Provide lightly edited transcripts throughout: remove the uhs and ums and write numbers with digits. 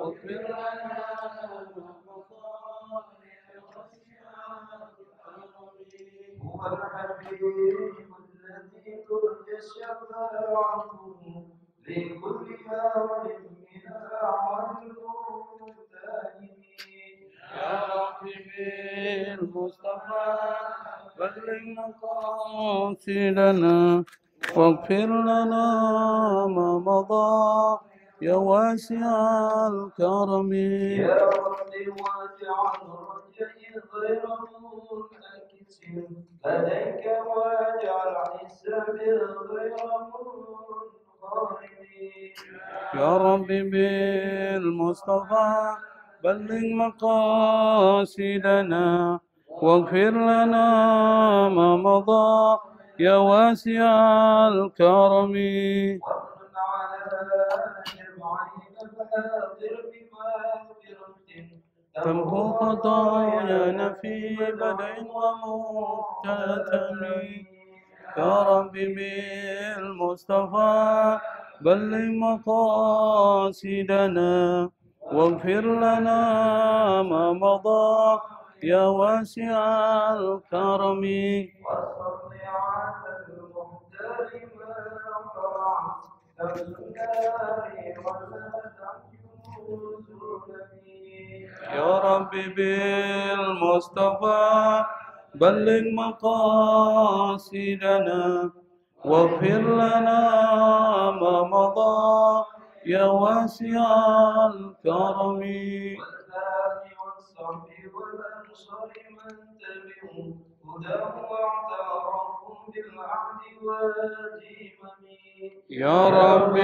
واغفر لنا هو الحبيب الذي ترجى شفاعته لكل هول من الأعمال المنتهين يا ربي بالمصطفى بلغ مقاصدنا واغفر لنا ما مضى يا واسع الكرم يا ربي واسع الرجاء غير منعكس لديك واجعل حسابي غير منقرم يا ربي بالمصطفى بلغ مقاصدنا واغفر لنا ما مضى يا واسع الكرم ومن على جمعين فآخر بمغفرة تمحو خطايانا في بدء ومختتم يا رب بالمصطفى بلغ مقاصدنا واغفر لنا ما مضى يا واسع الكرم وصل على المختار ما طلع شمس النار ولا تنجو سلمي يا رب بالمصطفى بلغ مقاصدنا واغفر لنا ما مضى يا واسع الكرم والآل والصحب والأنصار من تبعوا هداه واعترفوا بالعهد والذمم يا رب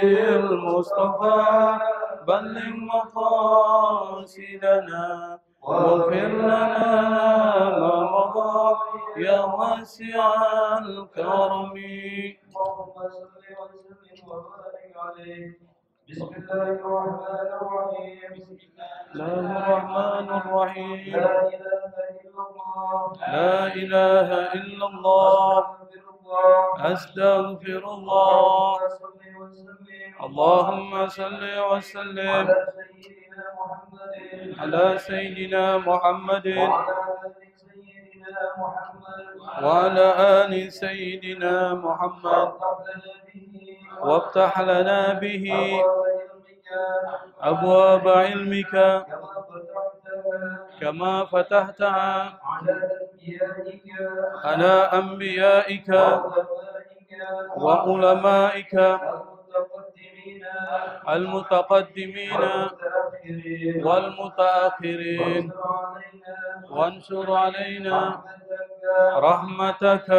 بالمصطفى بلغ مقاصدنا واغفر لنا ما مضى يا واسع الكرم اللهم صل وسلم وبارك عليه بسم الله الرحمن الرحيم الله الرحمن الرحيم لا إله إلا الله أستغفر الله اللهم صل وسلم على سيدنا محمد وعلى آل سيدنا محمد وافتح لنا به أبواب علمك كما فتحتها على أنبيائك وعلمائك المتقدمين والمتأخرين وانشر علينا رحمتك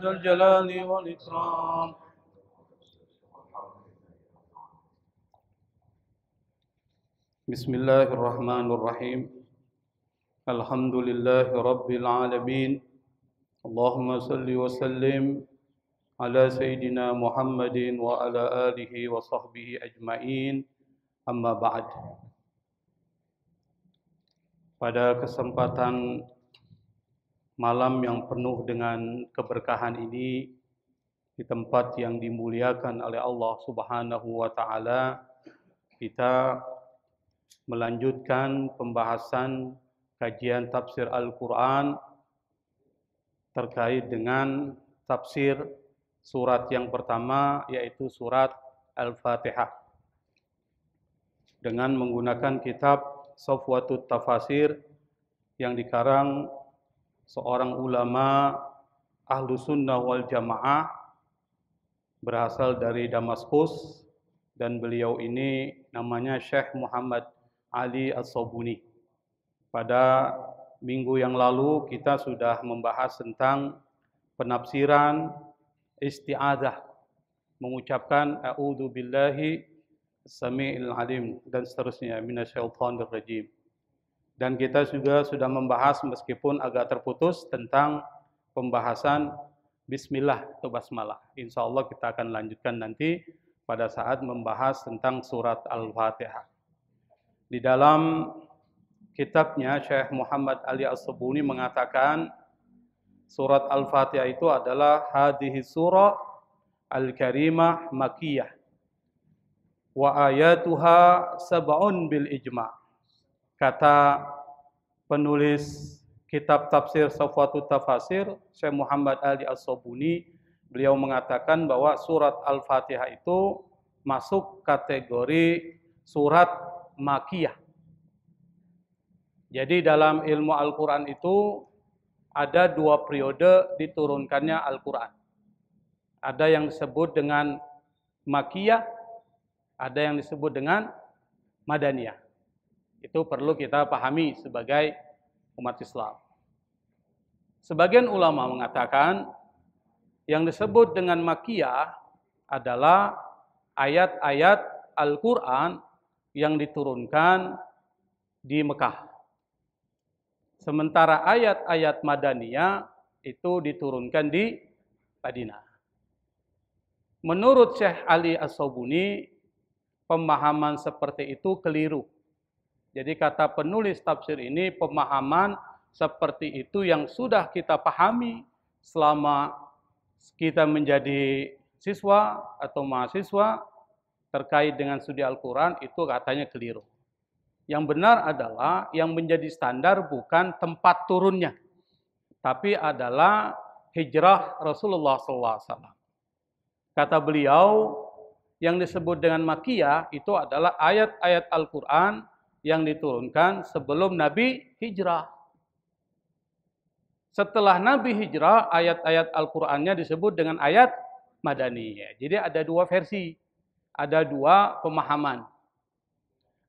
ذو الجلال والإكرام. بسم الله الرحمن الرحيم الحمد لله رب العالمين اللهم صل وسلم على سيدنا محمد وعلى آله وصحبه أجمعين أما بعد. Pada kesempatan malam yang penuh dengan keberkahan ini, di tempat yang dimuliakan oleh Allah Subhanahu wa Ta'ala, kita melanjutkan pembahasan kajian tafsir Al-Quran terkait dengan tafsir surat yang pertama, yaitu surat Al-Fatihah, dengan menggunakan kitab Safwatut Tafasir yang dikarang seorang ulama Ahlu Sunnah wal Jamaah berasal dari Damaskus, dan beliau ini namanya Syekh Muhammad Ali As-Sabuni. Pada minggu yang lalu kita sudah membahas tentang penafsiran isti'adzah, mengucapkan a'udzu billahi as-sami'il alim dan seterusnya minasyaitonir rajim. Dan kita juga sudah membahas, meskipun agak terputus, tentang pembahasan bismillah atau basmalah. Insya Allah kita akan lanjutkan nanti pada saat membahas tentang surat Al-Fatihah. Di dalam kitabnya Syekh Muhammad Ali As-Sabuni mengatakan surat Al-Fatihah itu adalah hadhihi surah Al-Karimah Makkiyah. Wa ayatuha sab'un bil ijma'. Kata penulis kitab tafsir Safwatut Tafasir, Syekh Muhammad Ali As-Sobuni, beliau mengatakan bahwa surat Al-Fatihah itu masuk kategori surat Makkiyah. Jadi dalam ilmu Al-Quran itu ada dua periode diturunkannya Al-Quran. Ada yang disebut dengan Makkiyah, ada yang disebut dengan Madaniyah. Itu perlu kita pahami sebagai umat Islam. Sebagian ulama mengatakan yang disebut dengan Makkiyah adalah ayat-ayat Al-Quran yang diturunkan di Mekah. Sementara ayat-ayat Madaniyah itu diturunkan di Madinah. Menurut Syekh Ali As-Sobuni, pemahaman seperti itu keliru. Jadi kata penulis tafsir ini, pemahaman seperti itu yang sudah kita pahami selama kita menjadi siswa atau mahasiswa terkait dengan studi Al-Quran, itu katanya keliru. Yang benar adalah yang menjadi standar bukan tempat turunnya, tapi adalah hijrah Rasulullah SAW. Kata beliau, yang disebut dengan Makkiyah itu adalah ayat-ayat Al-Quran yang diturunkan sebelum Nabi hijrah. Setelah Nabi hijrah, ayat-ayat Al-Qurannya disebut dengan ayat Madaniyah. Jadi ada dua versi, ada dua pemahaman.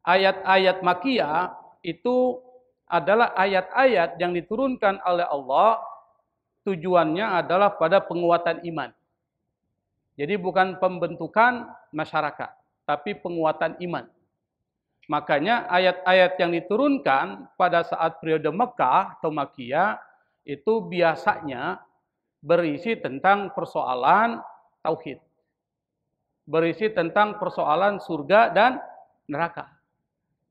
Ayat-ayat Makkiyah itu adalah ayat-ayat yang diturunkan oleh Allah, tujuannya adalah pada penguatan iman. Jadi bukan pembentukan masyarakat, tapi penguatan iman. Makanya ayat-ayat yang diturunkan pada saat periode Mekah atau Makkiyah itu biasanya berisi tentang persoalan tauhid. Berisi tentang persoalan surga dan neraka.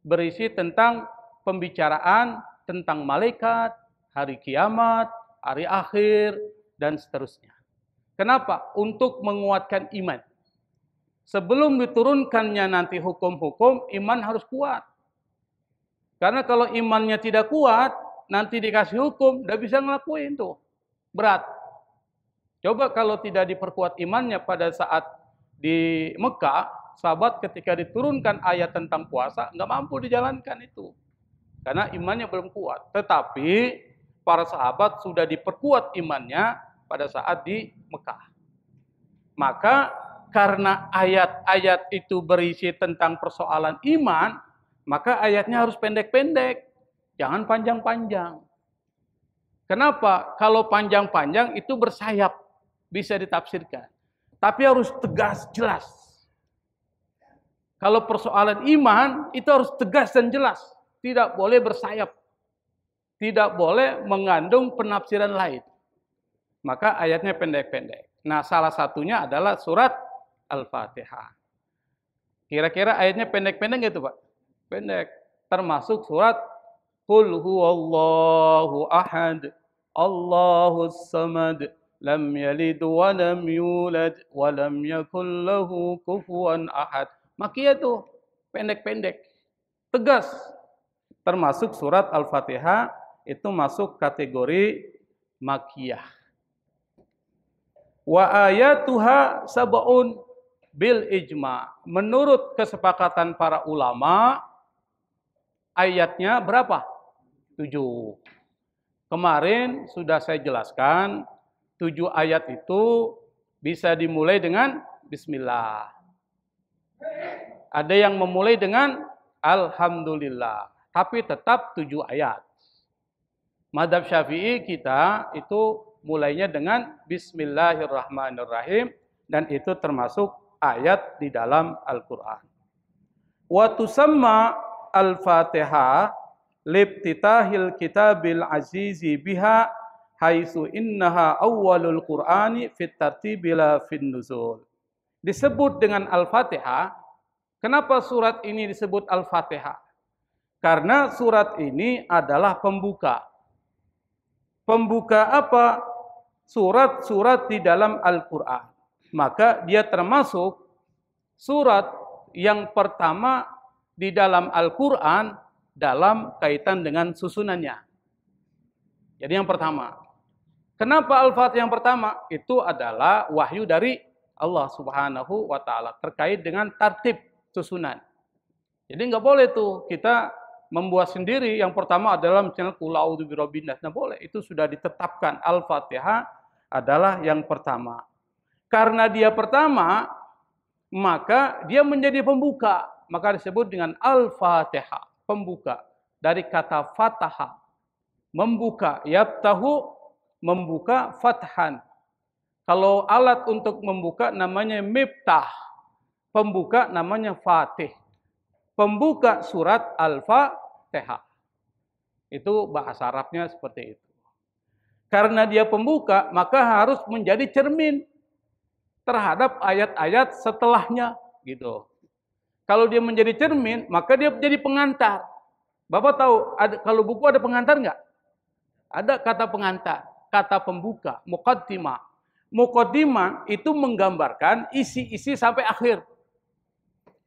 Berisi tentang pembicaraan tentang malaikat, hari kiamat, hari akhir, dan seterusnya. Kenapa? Untuk menguatkan iman. Sebelum diturunkannya nanti hukum-hukum, iman harus kuat. Karena kalau imannya tidak kuat, nanti dikasih hukum, tidak bisa ngelakuin tuh. Berat. Coba kalau tidak diperkuat imannya pada saat di Mekah, sahabat ketika diturunkan ayat tentang puasa, nggak mampu dijalankan itu. Karena imannya belum kuat. Tetapi para sahabat sudah diperkuat imannya pada saat di Mekah. Maka karena ayat-ayat itu berisi tentang persoalan iman, maka ayatnya harus pendek-pendek. Jangan panjang-panjang. Kenapa? Kalau panjang-panjang itu bersayap. Bisa ditafsirkan. Tapi harus tegas, jelas. Kalau persoalan iman, itu harus tegas dan jelas. Tidak boleh bersayap. Tidak boleh mengandung penafsiran lain. Maka ayatnya pendek-pendek. Nah, salah satunya adalah surat Al-Fatihah. Kira-kira ayatnya pendek-pendek gitu, Pak? Pendek. Termasuk surat Qul huwallahu ahad, Allahus samad, lam yalid wa lam yulad, wa lam yakul lahu kufuwan ahad. Makkiyah tuh pendek-pendek, tegas. Termasuk surat Al-Fatihah itu masuk kategori Makkiyah. Wa ayatuha sab'un bil ijma. Menurut kesepakatan para ulama, ayatnya berapa? 7. Kemarin sudah saya jelaskan, 7 ayat itu bisa dimulai dengan Bismillah. Ada yang memulai dengan Alhamdulillah. Tapi tetap 7 ayat. Mazhab Syafi'i kita itu mulainya dengan Bismillahirrahmanirrahim. Dan itu termasuk ayat di dalam Al-Quran. Wa tusamma Al-Fatihah libtitahil kitabil azizi biha haitsu innaha awwalul Qur'ani fit tartibi la fin nuzul. Disebut dengan Al-Fatihah. Kenapa surat ini disebut Al-Fatihah? Karena surat ini adalah pembuka. Pembuka apa? Surat-surat di dalam Al-Quran. Maka dia termasuk surat yang pertama di dalam Al-Quran dalam kaitan dengan susunannya. Jadi yang pertama. Kenapa Al-Fatihah yang pertama? Itu adalah wahyu dari Allah Subhanahu wa Ta'ala terkait dengan tertib susunan. Jadi nggak boleh tuh kita membuat sendiri. Yang pertama adalah misalnya Qul a'udzu birabbin nas. Nah, boleh. Itu sudah ditetapkan. Al-Fatihah adalah yang pertama. Karena dia pertama, maka dia menjadi pembuka. Maka disebut dengan Al-Fatihah, pembuka. Dari kata fataha, membuka. Yaftahu, membuka, fathan. Kalau alat untuk membuka namanya miftah. Pembuka namanya fatih. Pembuka surat Al-Fatihah. Itu bahasa Arabnya seperti itu. Karena dia pembuka, maka harus menjadi cermin terhadap ayat-ayat setelahnya. Gitu. Kalau dia menjadi cermin, maka dia menjadi pengantar. Bapak tahu, kalau buku ada pengantar nggak? Ada kata pengantar, kata pembuka, muqaddimah. Muqaddimah itu menggambarkan isi-isi sampai akhir.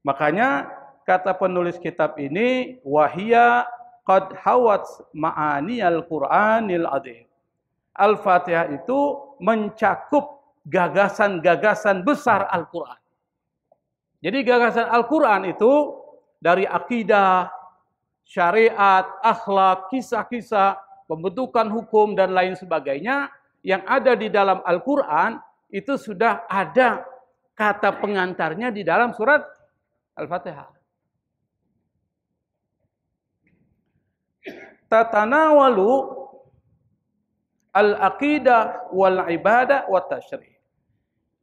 Makanya kata penulis kitab ini, wahia qad hawat ma'ani al-Qur'anil azim. Al-Fatihah itu mencakup gagasan-gagasan besar Al-Quran. Jadi gagasan Al-Quran itu dari akidah, syariat, akhlak, kisah-kisah, pembentukan hukum, dan lain sebagainya yang ada di dalam Al-Quran itu sudah ada kata pengantarnya di dalam surat Al-Fatihah. Tatanawalu al-aqidah wal ibadah wat tasyri'.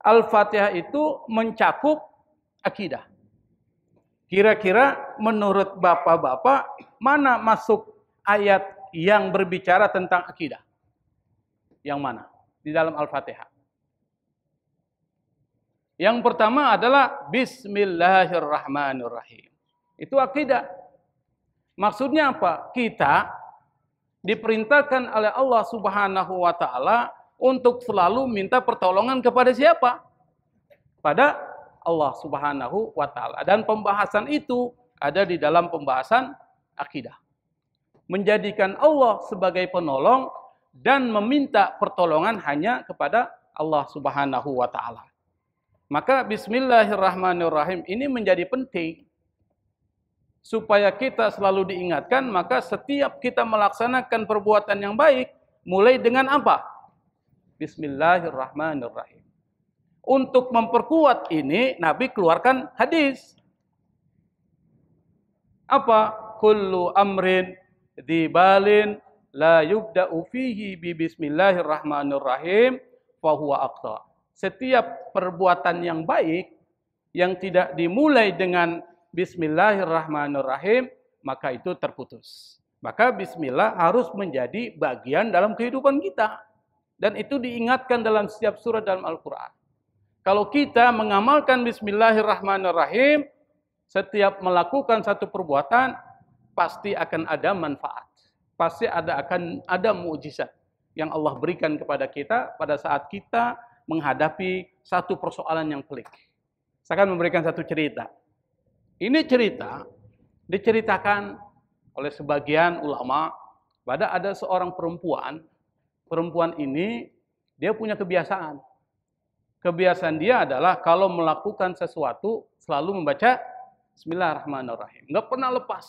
Al-Fatihah itu mencakup akidah. Kira-kira menurut bapak-bapak mana masuk ayat yang berbicara tentang akidah? Yang mana di dalam Al-Fatihah? Yang pertama adalah Bismillahirrahmanirrahim. Itu akidah. Maksudnya apa? Kita diperintahkan oleh Allah Subhanahu wa Ta'ala untuk selalu minta pertolongan kepada siapa? Pada Allah Subhanahu wa Ta'ala. Dan pembahasan itu ada di dalam pembahasan akidah. Menjadikan Allah sebagai penolong dan meminta pertolongan hanya kepada Allah Subhanahu wa Ta'ala. Maka Bismillahirrahmanirrahim ini menjadi penting supaya kita selalu diingatkan. Maka setiap kita melaksanakan perbuatan yang baik, mulai dengan apa? Bismillahirrahmanirrahim. Untuk memperkuat ini, Nabi keluarkan hadis. Apa? Kullu amrin dzibalin la yubda'u fihi bi bismillahirrahmanirrahim fahuwa aqta. Setiap perbuatan yang baik yang tidak dimulai dengan Bismillahirrahmanirrahim, maka itu terputus. Maka bismillah harus menjadi bagian dalam kehidupan kita. Dan itu diingatkan dalam setiap surat dalam Al-Quran. Kalau kita mengamalkan Bismillahirrahmanirrahim, setiap melakukan satu perbuatan, pasti akan ada manfaat. Pasti akan ada mukjizat yang Allah berikan kepada kita pada saat kita menghadapi satu persoalan yang pelik. Saya akan memberikan satu cerita. Ini cerita diceritakan oleh sebagian ulama pada ada seorang perempuan. Perempuan ini dia punya kebiasaan. Kebiasaan dia adalah kalau melakukan sesuatu selalu membaca Bismillahirrahmanirrahim. Nggak pernah lepas.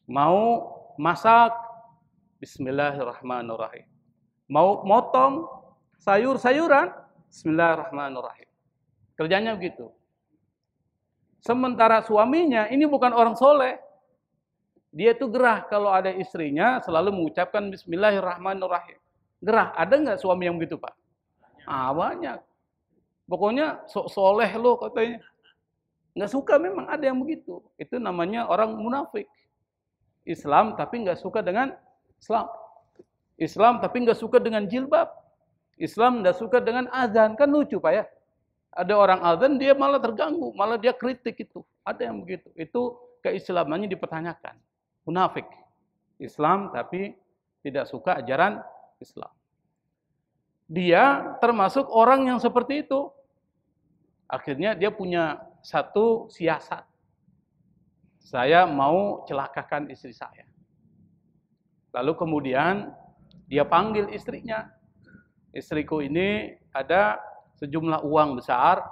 Mau masak, Bismillahirrahmanirrahim. Mau motong sayur-sayuran, Bismillahirrahmanirrahim. Kerjanya begitu. Sementara suaminya ini bukan orang soleh. Dia itu gerah kalau ada istrinya selalu mengucapkan Bismillahirrahmanirrahim. Gerah. Ada nggak suami yang begitu, Pak? Banyak. Pokoknya sok soleh loh katanya. Nggak suka, memang ada yang begitu. Itu namanya orang munafik. Islam tapi nggak suka dengan Islam. Islam tapi nggak suka dengan jilbab. Islam nggak suka dengan azan. Kan lucu, Pak ya. Ada orang azan dia malah terganggu, malah dia kritik itu. Ada yang begitu. Itu keislamannya dipertanyakan. Munafik. Islam tapi tidak suka ajaran Islam. Dia termasuk orang yang seperti itu. Akhirnya dia punya satu siasat. Saya mau celakakan istri saya. Lalu kemudian dia panggil istrinya. Istriku ini ada sejumlah uang besar,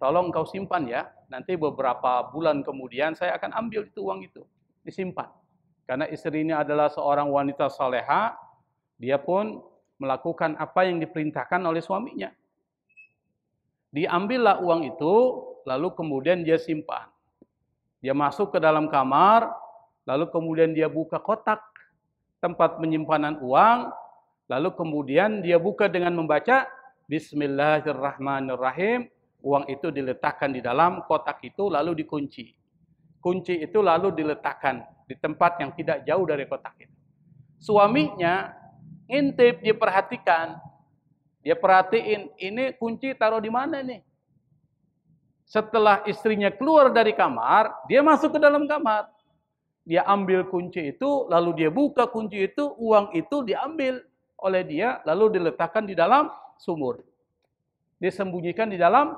tolong kau simpan ya. Nanti beberapa bulan kemudian saya akan ambil itu uang itu, disimpan. Karena istri ini adalah seorang wanita saleha, dia pun melakukan apa yang diperintahkan oleh suaminya. Diambillah uang itu, lalu kemudian dia simpan. Dia masuk ke dalam kamar, lalu kemudian dia buka kotak tempat penyimpanan uang, lalu kemudian dia buka dengan membaca Bismillahirrahmanirrahim. Uang itu diletakkan di dalam kotak itu, lalu dikunci. Kunci itu lalu diletakkan di tempat yang tidak jauh dari kotak itu. Suaminya ngintip, dia perhatikan. Dia perhatiin, ini kunci taruh di mana nih? Setelah istrinya keluar dari kamar, dia masuk ke dalam kamar. Dia ambil kunci itu, lalu dia buka kunci itu, uang itu diambil oleh dia, lalu diletakkan di dalam sumur. Disembunyikan di dalam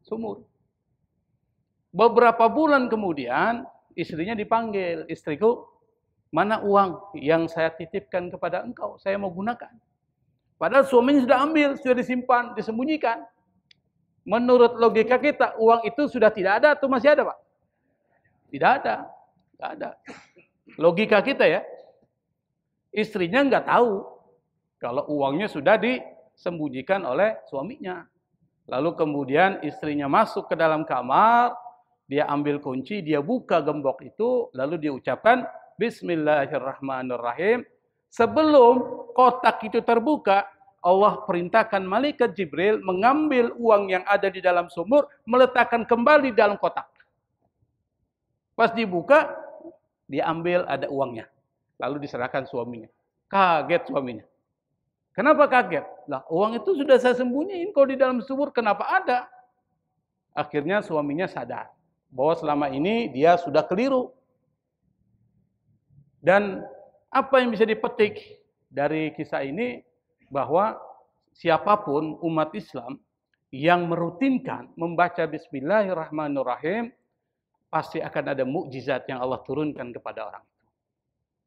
sumur. Beberapa bulan kemudian, istrinya dipanggil, istriku, mana uang yang saya titipkan kepada engkau? Saya mau gunakan. Padahal suaminya sudah ambil, sudah disimpan, disembunyikan. Menurut logika kita, uang itu sudah tidak ada atau masih ada, Pak? Tidak ada. Tidak ada. Logika kita ya. Istrinya nggak tahu kalau uangnya sudah disembunyikan oleh suaminya. Lalu kemudian istrinya masuk ke dalam kamar, dia ambil kunci, dia buka gembok itu, lalu dia ucapkan Bismillahirrahmanirrahim. Sebelum kotak itu terbuka, Allah perintahkan malaikat Jibril mengambil uang yang ada di dalam sumur, meletakkan kembali dalam kotak. Pas dibuka, dia ambil, ada uangnya. Lalu diserahkan suaminya. Kaget suaminya. Kenapa kaget? Lah, uang itu sudah saya sembunyiin kalau di dalam sumur, kenapa ada? Akhirnya suaminya sadar bahwa selama ini dia sudah keliru. Dan apa yang bisa dipetik dari kisah ini, bahwa siapapun umat Islam yang merutinkan membaca Bismillahirrahmanirrahim, pasti akan ada mukjizat yang Allah turunkan kepada orang itu.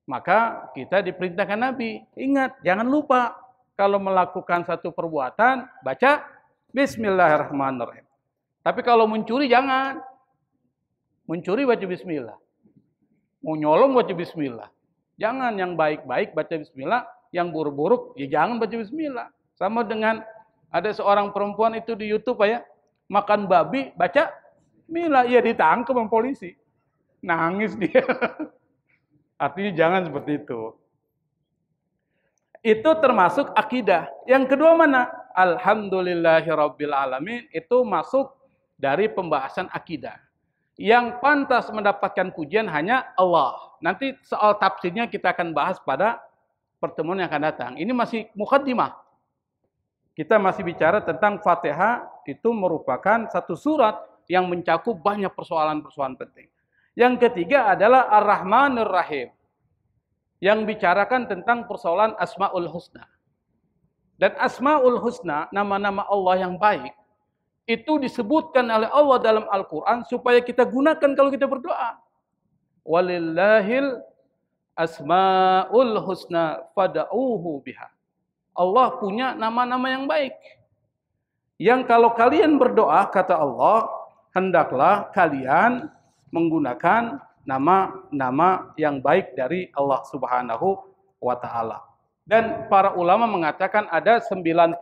Maka kita diperintahkan Nabi, ingat, jangan lupa kalau melakukan satu perbuatan, baca Bismillahirrahmanirrahim. Tapi kalau mencuri jangan. Mencuri baca bismillah. Mau nyolong baca bismillah. Jangan, yang baik-baik baca bismillah, yang buruk-buruk ya jangan baca bismillah. Sama dengan ada seorang perempuan itu di YouTube ya, makan babi baca bismillah, ya ditangkap sama polisi. Nangis dia. Artinya jangan seperti itu. Itu termasuk akidah. Yang kedua mana? Alhamdulillahirabbil alamin, itu masuk dari pembahasan akidah. Yang pantas mendapatkan pujian hanya Allah. Nanti soal tafsirnya kita akan bahas pada pertemuan yang akan datang. Ini masih mukaddimah. Kita masih bicara tentang Fatihah, itu merupakan satu surat yang mencakup banyak persoalan-persoalan penting. Yang ketiga adalah Ar-Rahmanir Rahim, yang bicarakan tentang persoalan Asmaul Husna. Dan Asmaul Husna, nama-nama Allah yang baik, itu disebutkan oleh Allah dalam Al-Quran supaya kita gunakan kalau kita berdoa. Walillahil asma'ul husna fada'uhu biha. Allah punya nama-nama yang baik. Yang kalau kalian berdoa, kata Allah, hendaklah kalian menggunakan nama-nama yang baik dari Allah Subhanahu wa Ta'ala. Dan para ulama mengatakan ada 99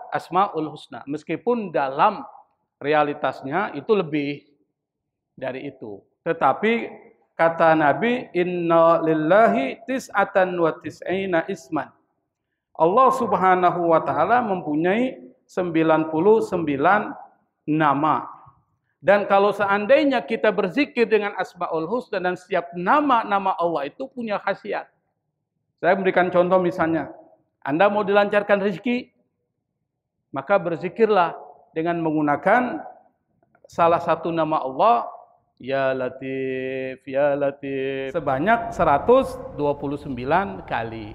Asmaul Husna. Meskipun dalam realitasnya itu lebih dari itu. Tetapi kata Nabi, inna lillahi tis'atan wa tis'ina isman. Allah Subhanahu wa Ta'ala mempunyai 99 nama. Dan kalau seandainya kita berzikir dengan Asmaul Husna, dan setiap nama-nama Allah itu punya khasiat. Saya berikan contoh misalnya, Anda mau dilancarkan rezeki, maka berzikirlah dengan menggunakan salah satu nama Allah, Ya Latif, Ya Latif, sebanyak 129 kali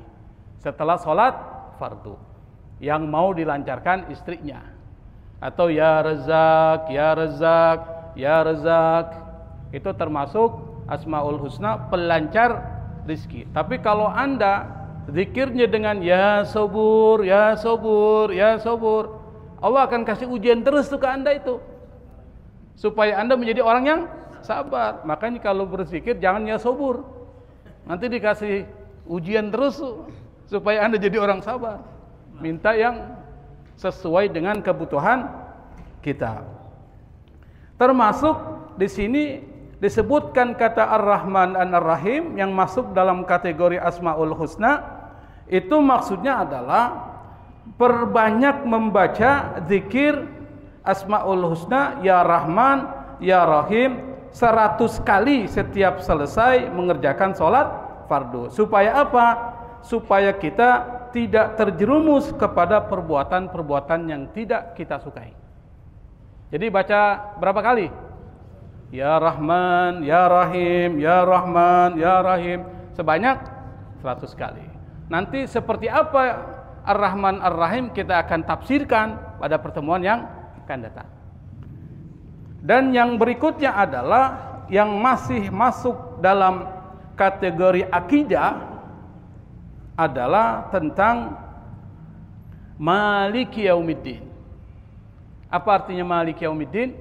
setelah sholat fardu yang mau dilancarkan istrinya. Atau ya Razak, ya Razak, ya Razak. Itu termasuk Asmaul Husna, pelancar rizki. Tapi kalau Anda zikirnya dengan ya Sabur, ya Sabur, ya Sabur, Allah akan kasih ujian terus tuh ke Anda itu, supaya Anda menjadi orang yang sabar. Makanya kalau berzikir jangan ya Sabur, nanti dikasih ujian terus supaya Anda jadi orang sabar. Minta yang sesuai dengan kebutuhan kita. Termasuk di sini disebutkan kata Ar-Rahman dan Ar-Rahim yang masuk dalam kategori Asmaul Husna. Itu maksudnya adalah perbanyak membaca zikir Asmaul Husna, ya Rahman, ya Rahim 100 kali setiap selesai mengerjakan sholat fardu. Supaya apa? Supaya kita tidak terjerumus kepada perbuatan-perbuatan yang tidak kita sukai. Jadi baca berapa kali? Ya Rahman, Ya Rahim, Ya Rahman, Ya Rahim, sebanyak 100 kali. Nanti seperti apa Ar-Rahman Ar-Rahim kita akan tafsirkan pada pertemuan yang akan datang. Dan yang berikutnya adalah yang masih masuk dalam kategori akidah adalah tentang Maliki Yaumiddin. Apa artinya Maliki Yaumiddin?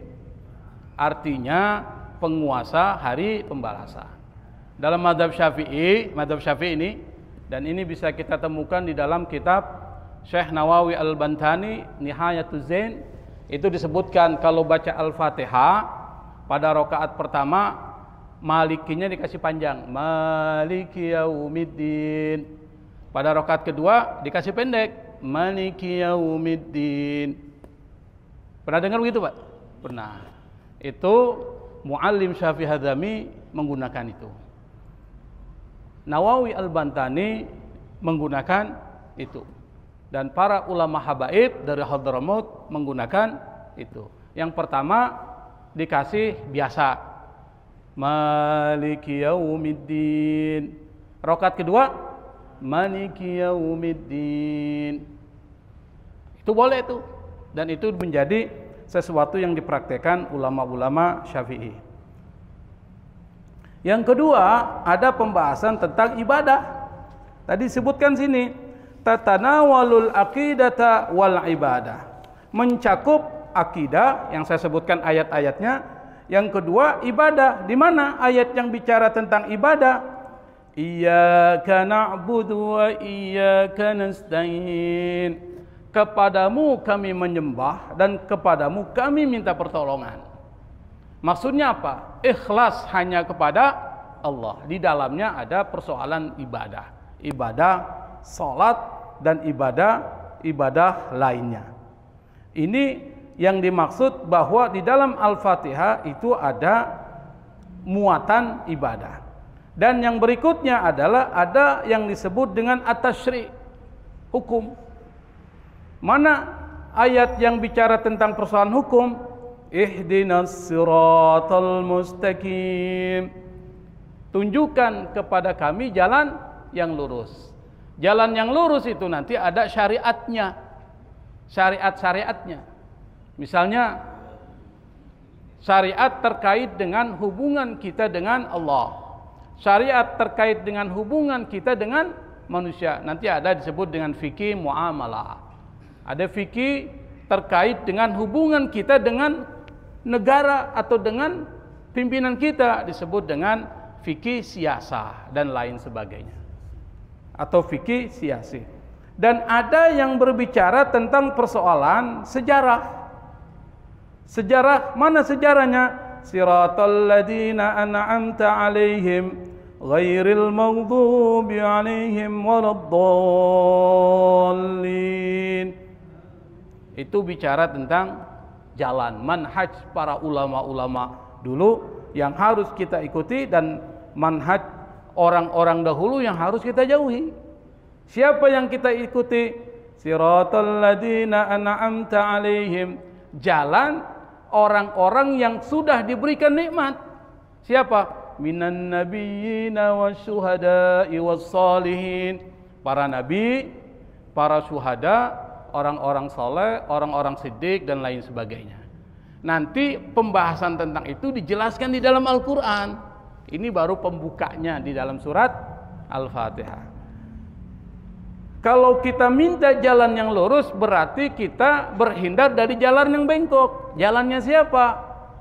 Artinya penguasa hari pembalasan. Dalam mazhab Syafi'i ini, dan ini bisa kita temukan di dalam kitab Syekh Nawawi Al-Bantani Nihayatuz Zain, itu disebutkan kalau baca Al-Fatihah pada rakaat pertama malikinya dikasih panjang, Maliki Yaumiddin. Pada rakaat kedua dikasih pendek, Maliki Yaumiddin. Pernah dengar begitu, Pak? Pernah. Itu Muallim Syafi'i Hadzami menggunakan itu. Nawawi Al-Bantani menggunakan itu. Dan para ulama habaib dari Hadramaut menggunakan itu. Yang pertama dikasih biasa, Maliki Yaumiddin. Rakaat kedua Maliki Yaumiddin. Itu boleh itu. Dan itu menjadi sesuatu yang dipraktekkan ulama-ulama Syafi'i. Yang kedua, ada pembahasan tentang ibadah. Tadi disebutkan sini, tatanawalul aqidata wal ibadah. Mencakup akidah yang saya sebutkan ayat-ayatnya. Yang kedua, ibadah. Di mana ayat yang bicara tentang ibadah? Iyyaka na'budu wa iyyaka nasta'in. Kepadamu kami menyembah dan kepadamu kami minta pertolongan. Maksudnya apa? Ikhlas hanya kepada Allah. Di dalamnya ada persoalan ibadah. Ibadah salat dan ibadah lainnya. Ini yang dimaksud bahwa di dalam Al-Fatihah itu ada muatan ibadah. Dan yang berikutnya adalah ada yang disebut dengan at-tasyri', hukum. Mana ayat yang bicara tentang persoalan hukum? Ihdinas siratal mustaqim. Tunjukkan kepada kami jalan yang lurus. Jalan yang lurus itu nanti ada syariatnya. Syariat-syariatnya. Misalnya syariat terkait dengan hubungan kita dengan Allah. Syariat terkait dengan hubungan kita dengan manusia. Nanti ada disebut dengan fikih muamalah. Ada fikih terkait dengan hubungan kita dengan negara atau dengan pimpinan kita, disebut dengan fikih siasah dan lain sebagainya. Atau fikih siasi. Dan ada yang berbicara tentang persoalan sejarah. Sejarah, mana sejarahnya? Siratal ladzina an'amta 'alaihim ghairil maghdubi 'alaihim waladdallin. Itu bicara tentang jalan manhaj para ulama-ulama dulu yang harus kita ikuti dan manhaj orang-orang dahulu yang harus kita jauhi. Siapa yang kita ikuti? Siratal ladzina an'amta 'alaihim, jalan orang-orang yang sudah diberikan nikmat. Siapa? Minan nabiyyina wasyuhada'i wassalihin. Para nabi, para syuhada, orang-orang soleh, orang-orang siddiq dan lain sebagainya. Nanti pembahasan tentang itu dijelaskan di dalam Al-Quran. Ini baru pembukanya di dalam surat Al-Fatihah. Kalau kita minta jalan yang lurus, berarti kita berhindar dari jalan yang bengkok. Jalannya siapa?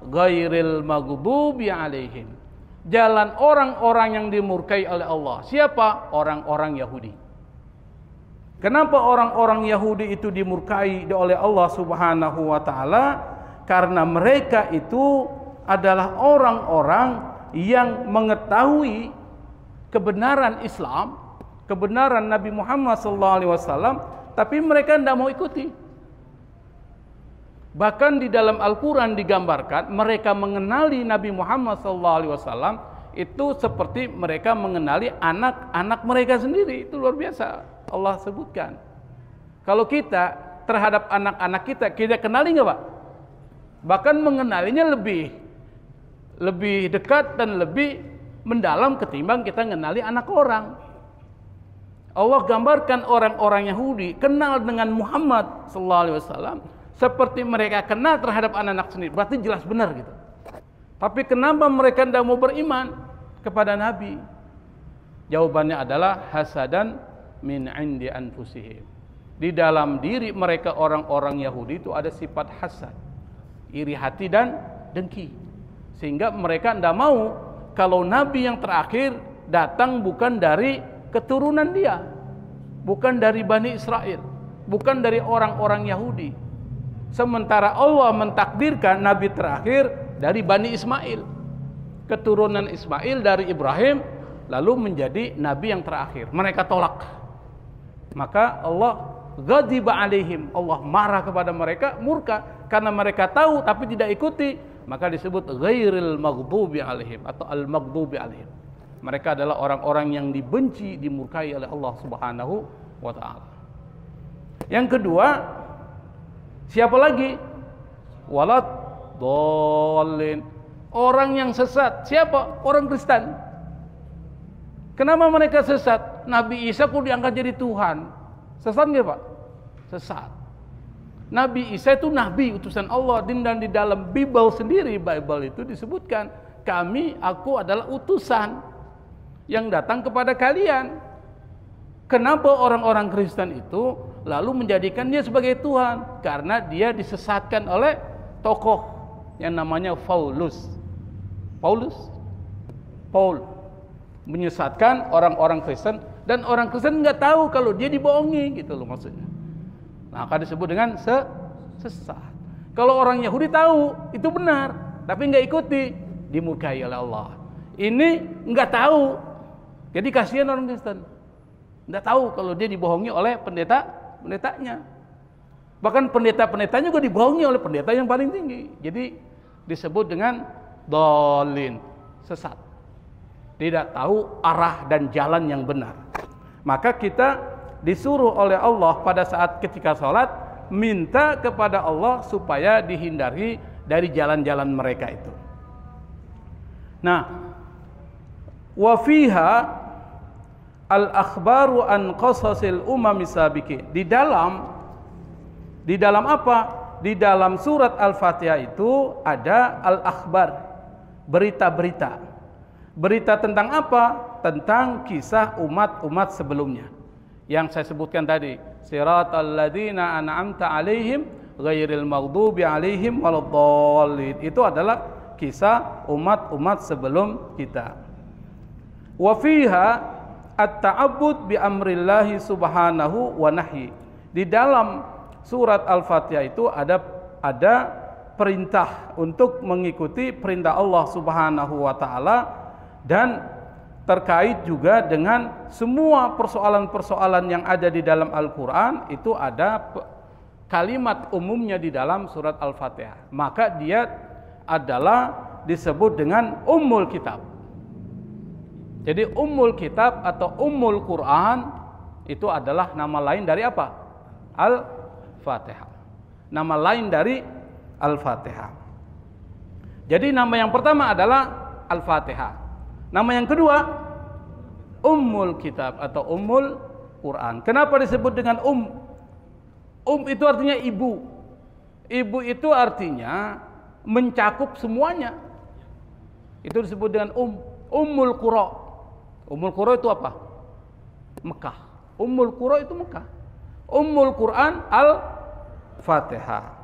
Ghairil maghdubi alaihim. Jalan orang-orang yang dimurkai oleh Allah. Siapa? Orang-orang Yahudi. Kenapa orang-orang Yahudi itu dimurkai oleh Allah Subhanahu wa taala? Karena mereka itu adalah orang-orang yang mengetahui kebenaran Islam, kebenaran Nabi Muhammad SAW, tapi mereka tidak mau ikuti. Bahkan di dalam Al-Quran digambarkan mereka mengenali Nabi Muhammad SAW itu seperti mereka mengenali anak-anak mereka sendiri. Itu luar biasa Allah sebutkan. Kalau kita terhadap anak-anak kita kenali nggak Pak? Bahkan mengenalinya lebih dekat dan lebih mendalam ketimbang kita mengenali anak orang. Allah gambarkan orang-orang Yahudi kenal dengan Muhammad SAW seperti mereka kenal terhadap anak-anak sendiri. Berarti jelas benar gitu. Tapi kenapa mereka tidak mau beriman kepada Nabi? Jawabannya adalah hasadan min indi anfusihim. Di dalam diri mereka orang-orang Yahudi itu ada sifat hasad, iri hati dan dengki. Sehingga mereka tidak mau kalau Nabi yang terakhir datang bukan dari keturunan dia, bukan dari Bani Israel, bukan dari orang-orang Yahudi. Sementara Allah mentakdirkan Nabi terakhir dari Bani Ismail, keturunan Ismail dari Ibrahim, lalu menjadi Nabi yang terakhir. Mereka tolak. Maka Allah ghadiba alaihim, Allah marah kepada mereka, murka karena mereka tahu tapi tidak ikuti. Maka disebut ghairil maghdubi alaihim atau al-maghdubi alaihim. Mereka adalah orang-orang yang dibenci, dimurkai oleh Allah Subhanahu wa taala. Yang kedua, siapa lagi? Walad dhalin. Orang yang sesat. Siapa? Orang Kristen. Kenapa mereka sesat? Nabi Isa kok diangkat jadi Tuhan? Sesat nggak Pak? Sesat. Nabi Isa itu nabi utusan Allah, dan di dalam Bible sendiri, Bible itu disebutkan, aku adalah utusan yang datang kepada kalian. Kenapa orang-orang Kristen itu lalu menjadikan dia sebagai Tuhan? Karena dia disesatkan oleh tokoh yang namanya Paul menyesatkan orang-orang Kristen, dan orang Kristen nggak tahu kalau dia dibohongi, gitu loh maksudnya. Nah, akan disebut dengan sesat. Kalau orang Yahudi tahu itu benar, tapi nggak ikuti, dimurkai oleh Allah. Ini nggak tahu, jadi kasihan orang Kristen. Nggak tahu kalau dia dibohongi oleh pendetanya. Bahkan pendeta-pendetanya juga dibohongi oleh pendeta yang paling tinggi. Jadi disebut dengan dhalin, sesat. Tidak tahu arah dan jalan yang benar. Maka kita disuruh oleh Allah pada saat ketika sholat, minta kepada Allah supaya dihindari dari jalan-jalan mereka itu. Nah, wa fiha al-akhbaru an qasasil umami sabiqin. Di dalam apa? Di dalam surat Al-Fatihah itu ada al-akhbar, berita-berita. Berita tentang apa? Tentang kisah umat-umat sebelumnya. Yang saya sebutkan tadi, siratal ladzina an'amta alaihim ghairil maghdubi alaihim waladdallin. Itu adalah kisah umat-umat sebelum kita. Wa fiha at-ta'abbud bi amrillahi subhanahu wa nahyi. Di dalam surat Al-Fatihah itu ada perintah untuk mengikuti perintah Allah Subhanahu wa taala, dan terkait juga dengan semua persoalan-persoalan yang ada di dalam Al-Quran. Itu ada kalimat umumnya di dalam surat Al-Fatihah. Maka dia adalah disebut dengan Ummul Kitab. Jadi Ummul Kitab atau Ummul Quran itu adalah nama lain dari apa? Al-Fatihah. Nama lain dari Al-Fatihah. Jadi nama yang pertama adalah Al-Fatihah. Nama yang kedua Ummul Kitab atau Ummul Quran. Kenapa disebut dengan Itu artinya ibu. Ibu itu artinya mencakup semuanya. Itu disebut dengan Ummul Qura. Ummul Qura itu apa? Mekah. Ummul Qura itu Mekah. Ummul Quran Al-Fatihah.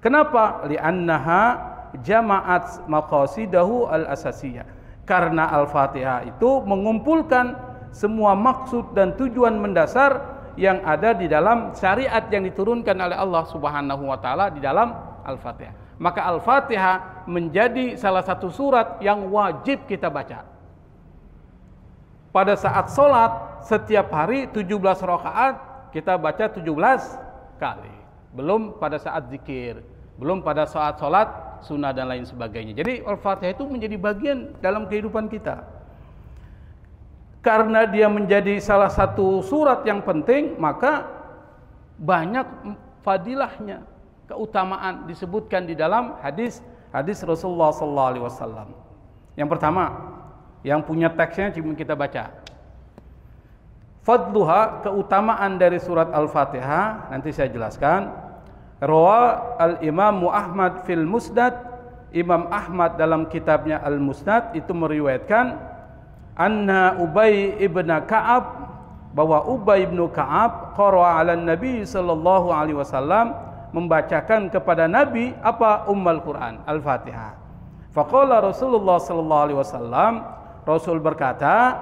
Kenapa? Li'annaha jama'at maqasidahu al-asasiyah. Karena Al-Fatihah itu mengumpulkan semua maksud dan tujuan mendasar yang ada di dalam syariat yang diturunkan oleh Allah Subhanahu wa taala di dalam Al-Fatihah. Maka Al-Fatihah menjadi salah satu surat yang wajib kita baca. Pada saat sholat setiap hari 17 rakaat kita baca 17 kali. Belum pada saat zikir, belum pada saat sholat sunnah dan lain sebagainya. Jadi Al-Fatihah itu menjadi bagian dalam kehidupan kita. Karena dia menjadi salah satu surat yang penting, maka banyak fadilahnya, keutamaan disebutkan di dalam hadis Rasulullah SAW. Yang pertama, yang punya teksnya cuma kita baca. Fadluha, keutamaan dari surat Al-Fatihah, nanti saya jelaskan. Rawa al-Imam Ahmad fil Musnad, Imam Ahmad dalam kitabnya Al-Musnad itu meriwayatkan anna Ubay ibn Ka'ab, bahwa Ubay ibn Ka'ab qara'a 'ala Nabi sallallahu alaihi wasallam, membacakan kepada Nabi apa? Ummul Quran, Al-Fatihah. Faqala Rasulullah sallallahu alaihi wasallam, Rasul berkata,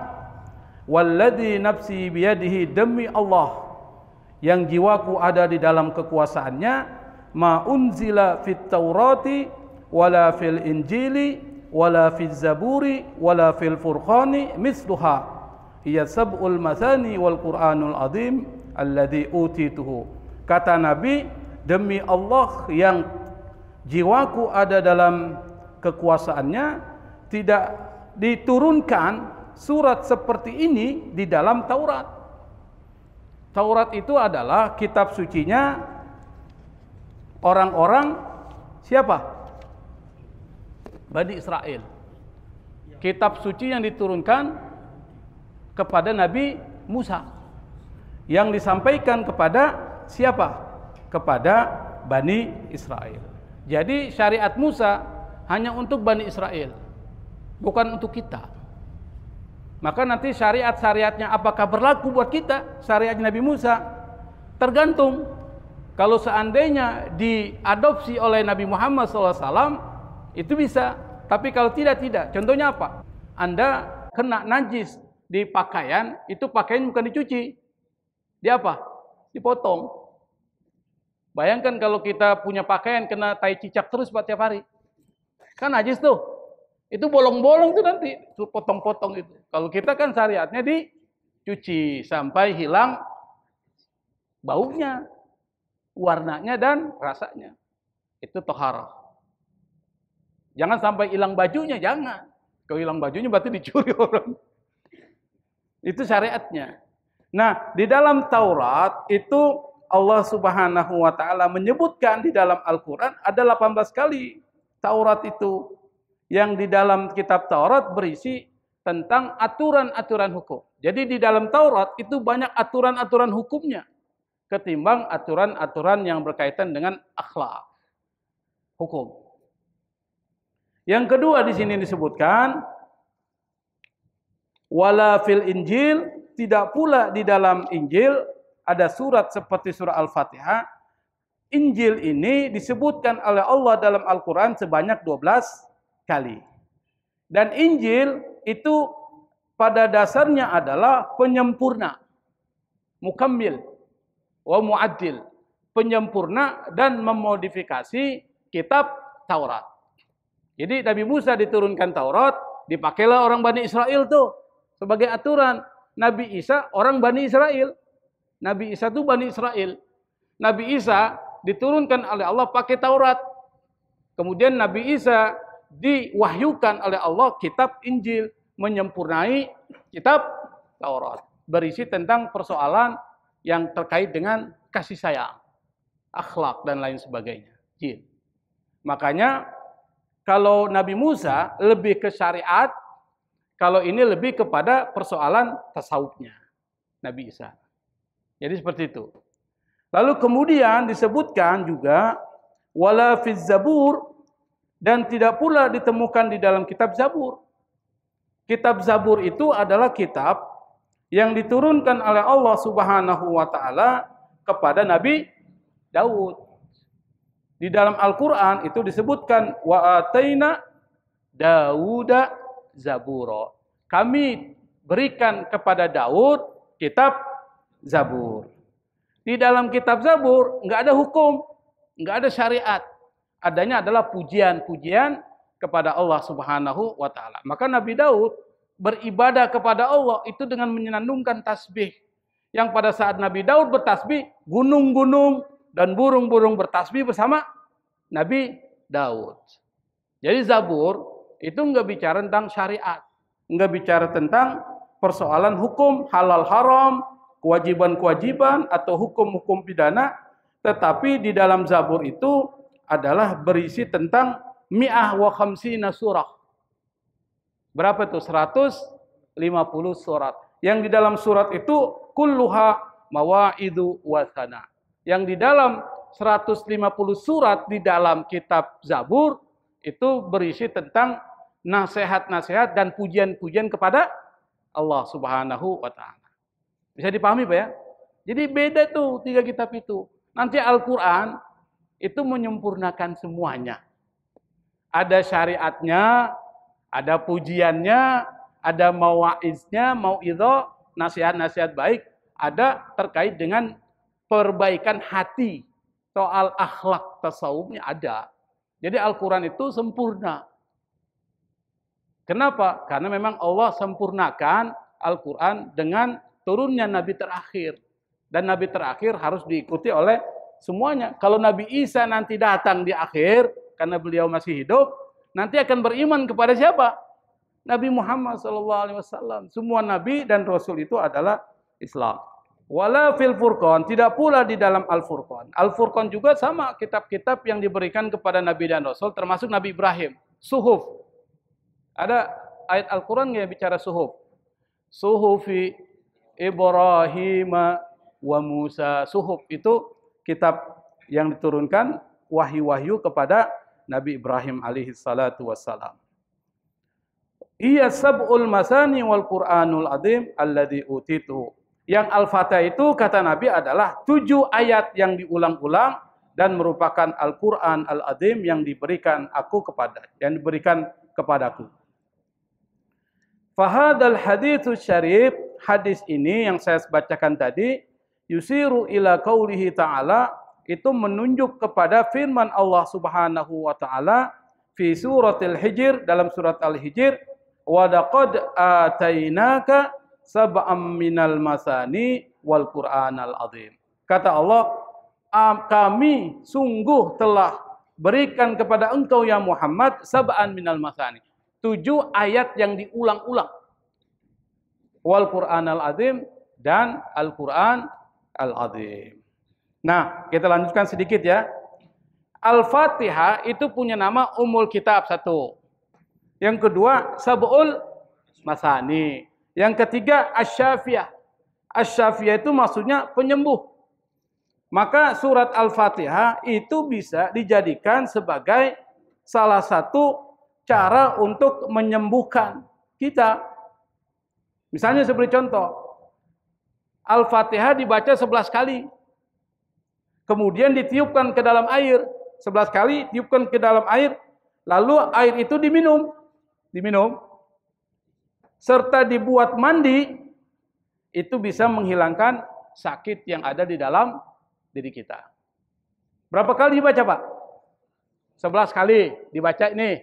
walladzi nafsi biyadihi, demi Allah yang jiwaku ada di dalam kekuasaannya, ma unzila fit Taurati wala fil Injili wala fil Zaburi wala fil Furqani misluha hiya sab'ul mathani wal Qur'anul azim alladzi utituhu. Kata Nabi, demi Allah yang jiwaku ada dalam kekuasaannya, tidak diturunkan surat seperti ini di dalam Taurat. Taurat itu adalah kitab sucinya orang-orang siapa? Bani Israel. Kitab suci yang diturunkan kepada Nabi Musa, yang disampaikan kepada siapa? Kepada Bani Israel. Jadi syariat Musa hanya untuk Bani Israel, bukan untuk kita. Maka nanti syariat-syariatnya apakah berlaku buat kita? Syariat Nabi Musa tergantung. Kalau seandainya diadopsi oleh Nabi Muhammad SAW, itu bisa. Tapi kalau tidak. Contohnya apa? Anda kena najis di pakaian, itu pakaian bukan dicuci. Dia apa? Dipotong. Bayangkan kalau kita punya pakaian kena tai cicak terus buat tiap hari. Kan najis tuh. Itu bolong-bolong tuh nanti, tuh potong-potong itu. Kalau kita kan syariatnya dicuci sampai hilang baunya, warnanya dan rasanya. Itu toharah. Jangan sampai hilang bajunya, jangan. Kalau hilang bajunya berarti dicuri orang. Itu syariatnya. Nah, di dalam Taurat itu Allah Subhanahu wa taala menyebutkan di dalam Al-Qur'an ada 18 kali Taurat itu. Yang di dalam kitab Taurat berisi tentang aturan-aturan hukum. Jadi di dalam Taurat itu banyak aturan-aturan hukumnya ketimbang aturan-aturan yang berkaitan dengan akhlak, hukum. Yang kedua di sini disebutkan wala fil Injil, tidak pula di dalam Injil ada surat seperti surah Al-Fatihah. Injil ini disebutkan oleh Allah dalam Al-Quran sebanyak 12 kali. Dan Injil itu pada dasarnya adalah penyempurna, mukammil wa muaddil, penyempurna dan memodifikasi kitab Taurat. Jadi Nabi Musa diturunkan Taurat, dipakailah orang Bani Israel tuh sebagai aturan. Nabi Isa orang Bani Israel. Nabi Isa itu Bani Israel. Nabi Isa diturunkan oleh Allah pakai Taurat. Kemudian Nabi Isa diwahyukan oleh Allah kitab Injil, menyempurnai kitab Taurat, berisi tentang persoalan yang terkait dengan kasih sayang, akhlak dan lain sebagainya. Makanya kalau Nabi Musa lebih ke syariat, kalau ini lebih kepada persoalan tasawufnya Nabi Isa. Jadi seperti itu. Lalu kemudian disebutkan juga wala fiz zabur, dan tidak pula ditemukan di dalam kitab Zabur. Kitab Zabur itu adalah kitab yang diturunkan oleh Allah Subhanahu wa taala kepada Nabi Daud. Di dalam Al-Qur'an itu disebutkan wa ataina Dauda Zabura. Kami berikan kepada Daud kitab Zabur. Di dalam kitab Zabur enggak ada hukum, enggak ada syariat. Adanya adalah pujian-pujian kepada Allah Subhanahu wa taala. Maka Nabi Daud beribadah kepada Allah itu dengan menyenandungkan tasbih. Yang pada saat Nabi Daud bertasbih, gunung-gunung dan burung-burung bertasbih bersama Nabi Daud. Jadi Zabur itu enggak bicara tentang syariat, enggak bicara tentang persoalan hukum halal haram, kewajiban-kewajiban atau hukum-hukum pidana, tetapi di dalam Zabur itu adalah berisi tentang mi'ah wa khamsina surah. Berapa itu? 150 surat. Yang di dalam surat itu kulluha mawaidu wa sana. Yang di dalam 150 surat di dalam kitab Zabur itu berisi tentang nasihat-nasihat dan pujian-pujian kepada Allah Subhanahu wa taala. Bisa dipahami Pak ya? Jadi beda tuh 3 kitab itu. Nanti Al-Qur'an itu menyempurnakan semuanya. Ada syariatnya, ada pujiannya, ada mawaiznya, mauidhah, nasihat-nasihat baik, ada terkait dengan perbaikan hati. Soal akhlak tasawufnya ada. Jadi Al-Qur'an itu sempurna. Kenapa? Karena memang Allah sempurnakan Al-Qur'an dengan turunnya Nabi terakhir. Dan Nabi terakhir harus diikuti oleh semuanya. Kalau Nabi Isa nanti datang di akhir, karena beliau masih hidup, nanti akan beriman kepada siapa? Nabi Muhammad SAW. Semua Nabi dan Rasul itu adalah Islam. Wala fil Furqan, tidak pula di dalam Al-Furqan. Al-Furqan juga sama kitab-kitab yang diberikan kepada Nabi dan Rasul, termasuk Nabi Ibrahim. Suhuf. Ada ayat Al-Quran yang bicara suhuf. Suhufi Ibrahim wa Musa. Suhuf itu kitab yang diturunkan wahyu-wahyu kepada Nabi Ibrahim alaihi salatu wassalam. Iya sab'ul masani wal Qur'anul azim alladzi utitu. Yang Al-Fatihah itu kata Nabi adalah 7 ayat yang diulang-ulang dan merupakan Al-Qur'an Al-Azim yang diberikan kepadaku. Fahadal haditsus syarif, hadis ini yang saya bacakan tadi, yusiru ila qaulihi ta'ala, itu menunjuk kepada firman Allah Subhanahu wa taala fi suratil Hijr, dalam surat Al-Hijr, wa laqad atainaka sab'am minal masani wal Qur'anal azim. Kata Allah, kami sungguh telah berikan kepada engkau ya Muhammad sab'an minal masani. 7 ayat yang diulang-ulang. Wal Qur'anal azim dan Al-Qur'an Al-Azim. Nah, kita lanjutkan sedikit ya. Al-Fatihah itu punya nama Ummul Kitab 1. Yang kedua, Sab'ul Masani. Yang ketiga, Asy-Syafiyah. Asy-Syafiyah itu maksudnya penyembuh. Maka surat Al-Fatihah itu bisa dijadikan sebagai salah satu cara untuk menyembuhkan kita. Misalnya seperti contoh, Al-Fatihah dibaca 11 kali. Kemudian ditiupkan ke dalam air. 11 kali tiupkan ke dalam air. Lalu air itu diminum. Serta dibuat mandi. Itu bisa menghilangkan sakit yang ada di dalam diri kita. Berapa kali dibaca Pak? 11 kali dibaca ini.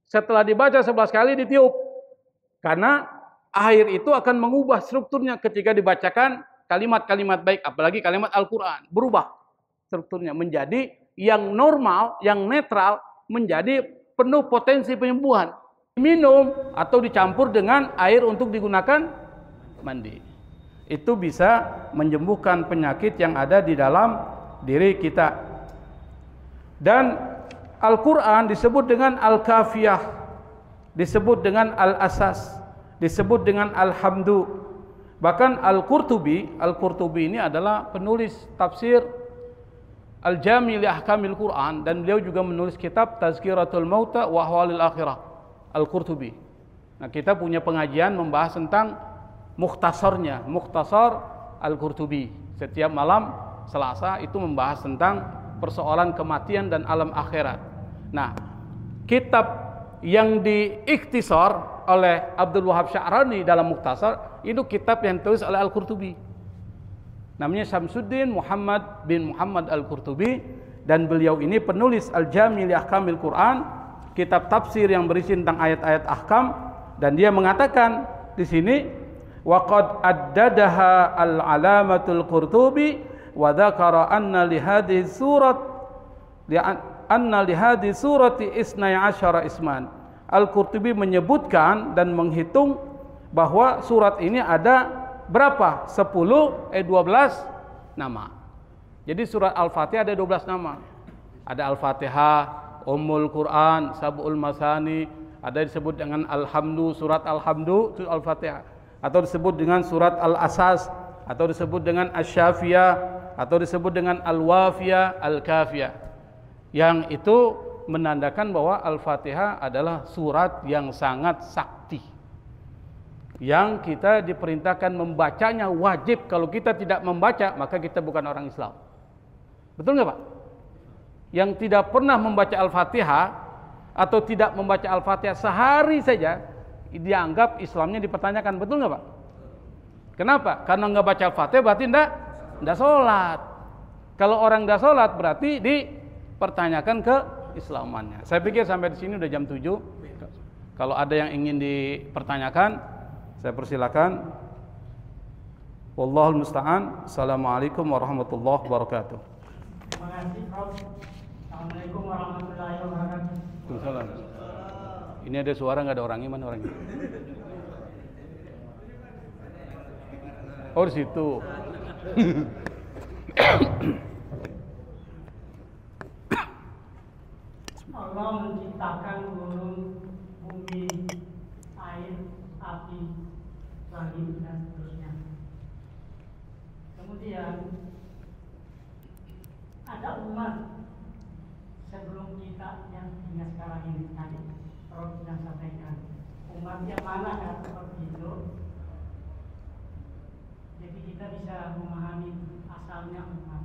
Setelah dibaca 11 kali ditiup. Karena air itu akan mengubah strukturnya ketika dibacakan kalimat-kalimat baik. Apalagi kalimat Al-Quran. Berubah strukturnya menjadi yang normal, yang netral, menjadi penuh potensi penyembuhan. Minum atau dicampur dengan air untuk digunakan mandi. Itu bisa menyembuhkan penyakit yang ada di dalam diri kita. Dan Al-Quran disebut dengan Al-Kafiyah, disebut dengan Al-Asas, disebut dengan Alhamdu. Bahkan Al-Qurtubi ini adalah penulis tafsir Al-Jami' li Ahkamil Quran, dan beliau juga menulis kitab Tazkiratul Mauta wa Ahwalil Akhirah, Al-Qurtubi. Nah, kita punya pengajian membahas tentang mukhtasar Al-Qurtubi. Setiap malam Selasa itu membahas tentang persoalan kematian dan alam akhirat. Nah, kitab yang diikhtisar oleh Abdul Wahab Sya'rani dalam Mukhtasar itu kitab yang ditulis oleh Al-Qurtubi. Namanya Syamsuddin Muhammad bin Muhammad Al-Qurtubi, dan beliau ini penulis Al-Jami' li Ahkamil Quran, kitab tafsir yang berisi tentang ayat-ayat ahkam, dan dia mengatakan di sini waqad addadaha al-alamatul Qurtubi wa dzakara anna li hadhihi surati isnai asyara isman. Al-Qurtubi menyebutkan dan menghitung bahwa surat ini ada berapa? 12 nama. Jadi surat Al-Fatihah ada 12 nama. Ada Al-Fatihah, Ummul Quran, Sab'ul Masani, ada disebut dengan Alhamdu, surat Alhamdu, itu Al-Fatihah, atau disebut dengan surat Al-Asas, atau disebut dengan Asy-Syafiyah, atau disebut dengan Al-Wafiyah, Al-Kafiyah. Yang itu menandakan bahwa Al-Fatihah adalah surat yang sangat sakti, yang kita diperintahkan membacanya wajib. Kalau kita tidak membaca, maka kita bukan orang Islam. Betul nggak Pak? Yang tidak pernah membaca Al-Fatihah atau tidak membaca Al-Fatihah sehari saja, dianggap Islamnya dipertanyakan. Betul nggak Pak? Kenapa? Karena nggak baca Al-Fatihah berarti nggak sholat. Kalau orang nggak sholat berarti dipertanyakan keislamannya. Saya pikir sampai di sini udah jam 7. Kalau ada yang ingin dipertanyakan, saya persilakan. Wallahul musta'an. Assalamualaikum warahmatullahi wabarakatuh. Terima kasih Prof. Assalamualaikum warahmatullahi wabarakatuh. Waalaikumsalam. Ini ada suara, nggak ada orangnya, mana orangnya? Oh, di situ. Allah menciptakan gunung, bumi, air, api, langit, dan seterusnya. Kemudian ada umat sebelum kita yang hingga sekarang ini, tadi Prof sudah sampaikan. Umat yang mana kan seperti itu? Jadi kita bisa memahami asalnya umat,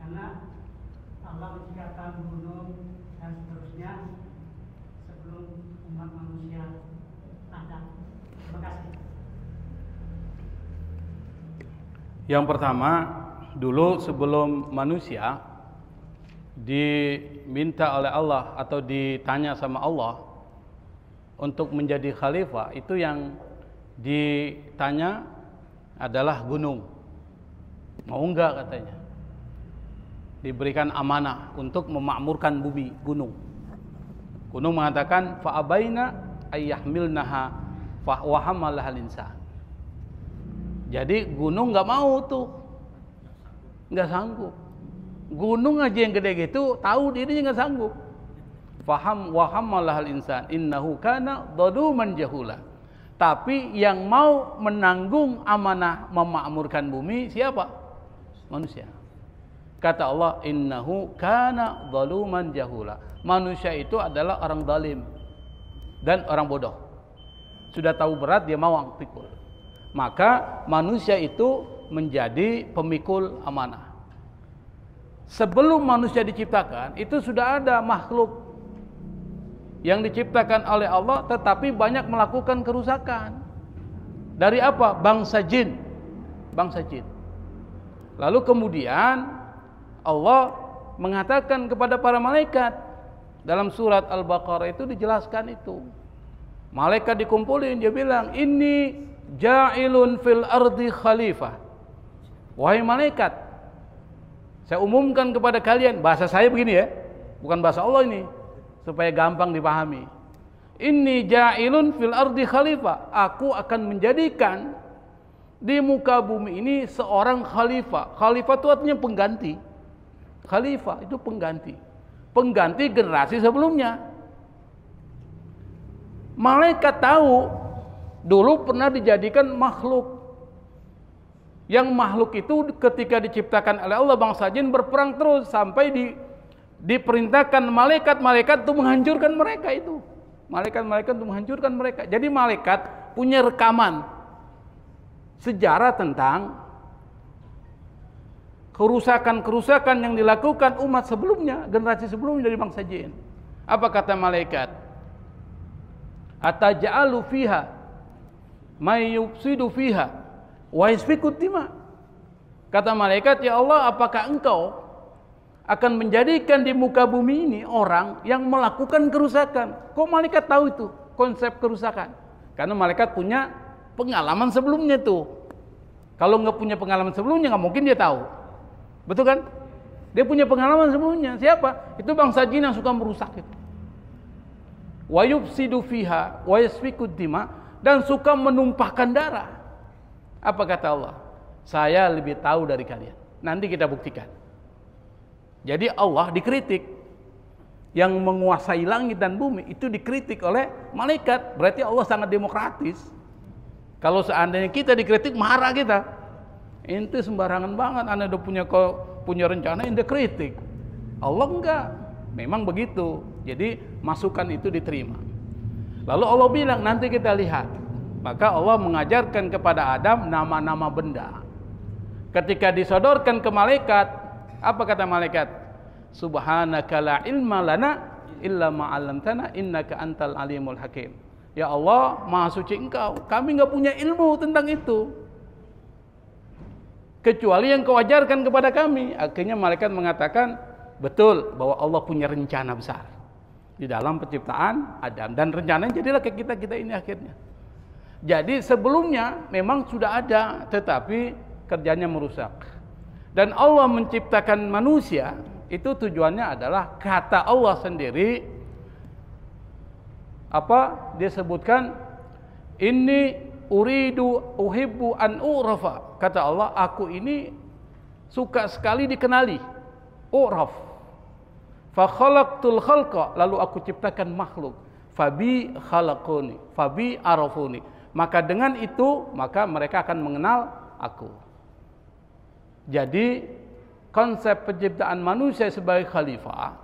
karena Allah menciptakan gunung dan seterusnya sebelum umat manusia ada. Terima kasih. Yang pertama, dulu sebelum manusia diminta oleh Allah atau ditanya sama Allah untuk menjadi khalifah, itu yang ditanya adalah gunung. Mau enggak katanya? Diberikan amanah untuk memakmurkan bumi, gunung. Gunung mengatakan fa'abaina ayyahmilnaha wa hamalaha al-insan. Jadi gunung enggak mau tuh. Enggak sanggup. Gunung aja yang gede gitu tahu dirinya enggak sanggup. Faham wa hamalaha al-insan innahu kana dhaluman jahula. Tapi yang mau menanggung amanah memakmurkan bumi siapa? Manusia. Kata Allah, innahu kana zaluman jahula. Manusia itu adalah orang zalim dan orang bodoh. Sudah tahu berat dia mau pikul. Maka manusia itu menjadi pemikul amanah. Sebelum manusia diciptakan, itu sudah ada makhluk yang diciptakan oleh Allah tetapi banyak melakukan kerusakan. Dari apa? Bangsa jin. Bangsa jin. Lalu kemudian Allah mengatakan kepada para malaikat, dalam surat Al-Baqarah itu dijelaskan itu. Malaikat dikumpulin, dia bilang, "Inni ja'ilun fil ardi khalifah." Wahai malaikat, saya umumkan kepada kalian, bahasa saya begini ya, bukan bahasa Allah ini, supaya gampang dipahami. Inni ja'ilun fil ardi khalifah. Aku akan menjadikan di muka bumi ini seorang khalifah. Khalifah itu artinya pengganti. Khalifah itu pengganti. Pengganti generasi sebelumnya. Malaikat tahu dulu pernah dijadikan makhluk Yang makhluk itu ketika diciptakan oleh Allah, bangsa jin berperang terus sampai diperintahkan malaikat-malaikat untuk menghancurkan mereka itu. Malaikat-malaikat untuk menghancurkan mereka. Jadi malaikat punya rekaman sejarah tentang kerusakan-kerusakan yang dilakukan umat sebelumnya, generasi sebelumnya dari bangsa jin. Apa kata malaikat? Ataj'alu fiha may yufsidu fiha wa yasfiku dima. Kata malaikat, ya Allah, apakah engkau akan menjadikan di muka bumi ini orang yang melakukan kerusakan? Kok malaikat tahu itu konsep kerusakan? Karena malaikat punya pengalaman sebelumnya tuh. Kalau nggak punya pengalaman sebelumnya, nggak mungkin dia tahu. Betul kan? Dia punya pengalaman sebelumnya. Siapa? Itu bangsa jin yang suka merusak itu. Wa yufsidu fiha wa yasfiku dima, dan suka menumpahkan darah. Apa kata Allah? Saya lebih tahu dari kalian. Nanti kita buktikan. Jadi Allah dikritik. Yang menguasai langit dan bumi itu dikritik oleh malaikat. Berarti Allah sangat demokratis. Kalau seandainya kita dikritik, marah kita. Ente sembarangan banget, anda udah punya rencana, ente kritik. Allah enggak, memang begitu. Jadi masukan itu diterima. Lalu Allah bilang, nanti kita lihat. Maka Allah mengajarkan kepada Adam nama-nama benda. Ketika disodorkan ke malaikat, apa kata malaikat? Subhanaka la ilma lana illa ma 'allamtana innaka antal alimul hakim. Ya Allah, Maha Suci Engkau, kami enggak punya ilmu tentang itu, kecuali yang Kau ajarkan kepada kami. Akhirnya malaikat mengatakan, betul bahwa Allah punya rencana besar di dalam penciptaan Adam, dan rencananya jadilah ke kita ini akhirnya. Jadi sebelumnya memang sudah ada, tetapi kerjanya merusak. Dan Allah menciptakan manusia itu tujuannya adalah, kata Allah sendiri, apa dia sebutkan, ini uridu uhibbu an urafa. Kata Allah, aku ini suka sekali dikenali. Uraf. Fa khalaqtul khalqa, lalu aku ciptakan makhluk. Fabi khalaquni, fabi arafuni. Maka dengan itu, maka mereka akan mengenal aku. Jadi konsep penciptaan manusia sebagai khalifah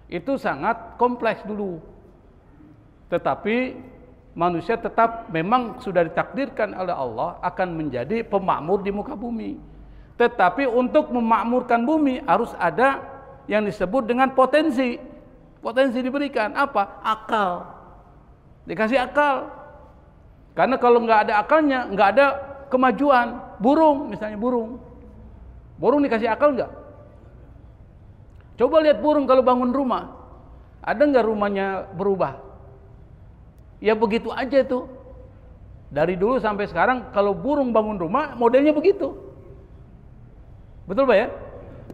itu sangat kompleks dulu. Tetapi manusia tetap memang sudah ditakdirkan oleh Allah akan menjadi pemakmur di muka bumi. Tetapi untuk memakmurkan bumi harus ada yang disebut dengan potensi. Potensi diberikan apa? Akal. Dikasih akal. Karena kalau nggak ada akalnya, nggak ada kemajuan. Burung, misalnya burung. Burung dikasih akal nggak? Coba lihat burung kalau bangun rumah. Ada nggak rumahnya berubah? Ya begitu aja tuh. Dari dulu sampai sekarang kalau burung bangun rumah modelnya begitu. Betul Pak ya?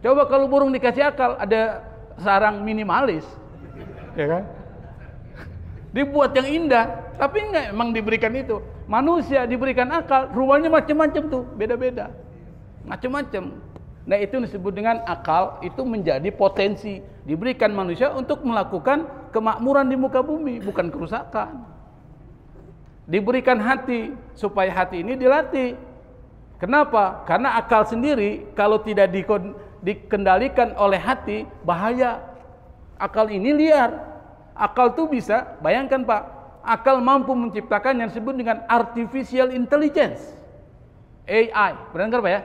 Coba kalau burung dikasih akal, ada sarang minimalis. Ya kan? Dibuat yang indah, tapi enggak, emang diberikan itu. Manusia diberikan akal, rumahnya macam-macam tuh, beda-beda. Macam-macam. Nah, itu disebut dengan akal, itu menjadi potensi diberikan manusia untuk melakukan kemakmuran di muka bumi, bukan kerusakan. Diberikan hati supaya hati ini dilatih. Kenapa? Karena akal sendiri kalau tidak dikendalikan oleh hati, bahaya. Akal ini liar. Akal itu bisa, bayangkan Pak, akal mampu menciptakan yang disebut dengan artificial intelligence, AI. Pernah dengar Pak ya?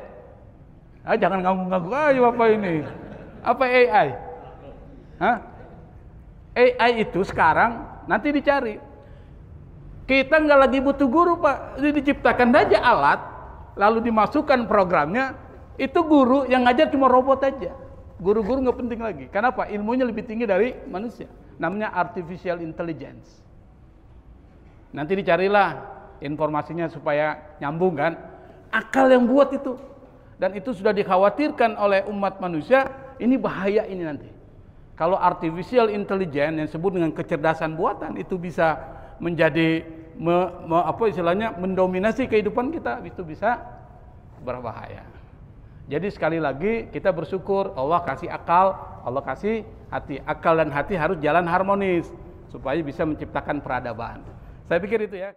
Jangan ngaku-ngaku aja Bapak ini. Apa AI? Hah? AI itu sekarang nanti dicari. Kita nggak lagi butuh guru Pak, ini diciptakan aja alat, lalu dimasukkan programnya, itu guru yang ngajar cuma robot aja. Guru-guru nggak penting lagi. Kenapa? Ilmunya lebih tinggi dari manusia. Namanya artificial intelligence. Nanti dicarilah informasinya supaya nyambung kan. Akal yang buat itu. Dan itu sudah dikhawatirkan oleh umat manusia, ini bahaya ini nanti. Kalau artificial intelligence yang disebut dengan kecerdasan buatan itu bisa menjadi mendominasi kehidupan kita, itu bisa berbahaya. Jadi sekali lagi kita bersyukur Allah kasih akal, Allah kasih hati. Akal dan hati harus jalan harmonis supaya bisa menciptakan peradaban. Saya pikir itu ya.